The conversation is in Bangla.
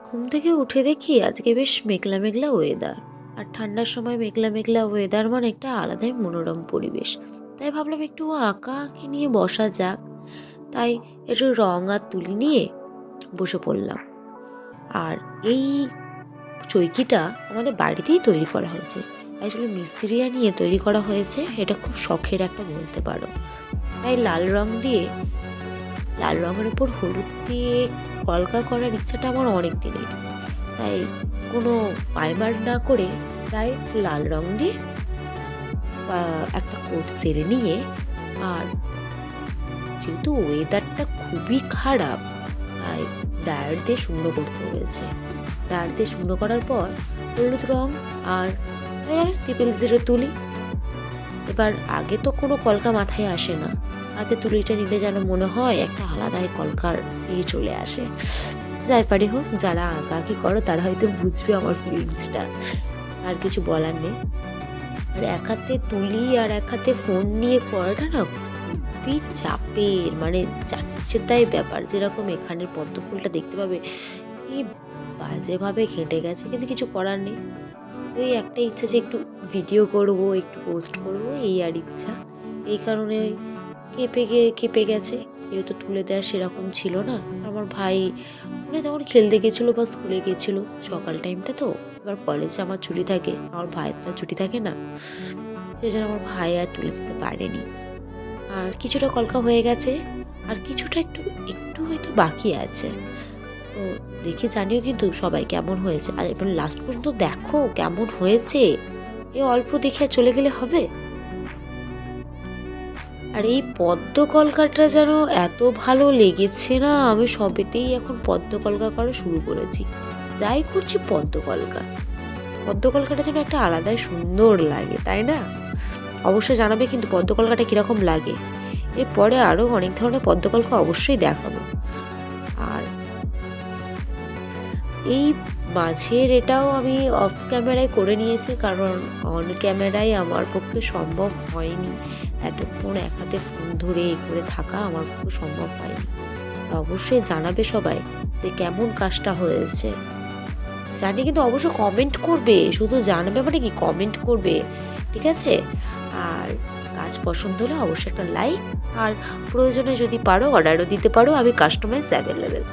ঘুম থেকে উঠে দেখি আজকে বেশ মেঘলা মেঘলা ওয়েদার। আর ঠান্ডার সময় মেঘলা মেঘলা ওয়েদার মানে একটা আলাদাই মনোরম পরিবেশ। তাই ভাবলাম একটু আঁকা আঁকি নিয়ে বসা যাক। তাই একটু রং আর তুলি নিয়ে বসে পড়লাম। আর এই চৈকিটা আমাদের বাড়িতেই তৈরি করা হয়েছে। আসলে মিস্ত্রিয়া নিয়ে তৈরি করা হয়েছে, এটা খুব শখের একটা বলতে পারো। তাই লাল রঙের উপর হলুদ দিয়ে কলকা করার ইচ্ছাটা আমার অনেক দিনের। তাই কোনো প্রাইমার না করে ডাইরেক্ট লাল রং দিয়ে একটা কোট সেরে নিয়ে, আর যেহেতু ওয়েদারটা খুবই খারাপ তাই ডায়ার দিয়ে শূন্য করতে হয়েছে। ডায়ার দিয়ে শূন্য করার পর হলুদ রং আর ট্রিপল জিরো তুলি। এবার আগে তো কোনো কলকা মাথায় আসে না, হাতে তুলিটা নিলে যেন মনে হয় একটা আলাদাই কলকার চলে আসে। যাই পারি হোক, যারা আঁকাআঁকি করো তারা হয়তো বুঝবে আমার ফিলিংসটা, আর কিছু বলার নেই। আর এক হাতে তুলি আর এক হাতে ফোন নিয়ে করাটা না খুবই চাপের, মানে যাচ্ছে তাই ব্যাপার। যেরকম এখানের পদ্ম ফুলটা দেখতে পাবে এই বাজেভাবে ঘেঁটে গেছে, কিন্তু কিছু করার নেই। ওই একটা ইচ্ছা যে একটু ভিডিও করব, একটু পোস্ট করব, এই আর ইচ্ছা। এই কারণে কেঁপে গেছে। কেউ তো তুলে দেওয়ার সেরকম ছিল না। আমার ভাই মানে তখন খেলতে গেছিলো বা স্কুলে গেছিলো, সকাল টাইমটা তো। এবার কলেজে আমার ছুটি থাকে, আমার ভাইয়ের তো ছুটি থাকে না, সেই জন্য আমার ভাই আর তুলে দিতে পারেনি। আর কিছুটা কলকা হয়ে গেছে, আর কিছুটা একটু একটু হয়তো বাকি আছে। তো দেখে জানিও কিন্তু সবাই কেমন হয়েছে। আর এবার লাস্ট পর্যন্ত দেখো কেমন হয়েছে। এ অল্প দেখে চলে গেলে হবে? আর এই পদ্ম কলকাটা যেন এত ভালো লেগেছে না, আমি সবেতেই এখন পদ্ম কলকা করা শুরু করেছি। যাই করছি পদ্ম কলকাটা যেন একটা আলাদাই সুন্দর লাগে, তাই না? অবশ্যই জানাবে কিন্তু পদ্ম কলকাটা কীরকম লাগে। এরপরে আরও অনেক ধরনের পদ্ম কলকা অবশ্যই দেখাবো। আর এই মাঝের এটাও আমি অফ ক্যামেরায় করে নিয়েছি, কারণ অন ক্যামেরায় আমার পক্ষে সম্ভব হয়নি। এতক্ষণ এক হাতে ফোন ধরে করে থাকা আমার পক্ষে সম্ভব হয়নি। অবশ্যই জানাবে সবাই যে কেমন কাজটা হয়েছে। জানি কিন্তু অবশ্যই কমেন্ট করবে, শুধু জানাবে মানে কি, কমেন্ট করবে, ঠিক আছে? আর কাজ পছন্দ হলে অবশ্যই একটা লাইক, আর প্রয়োজনে যদি পারো অর্ডারও দিতে পারো, আমি কাস্টমাইজ অ্যাভেলেবেল।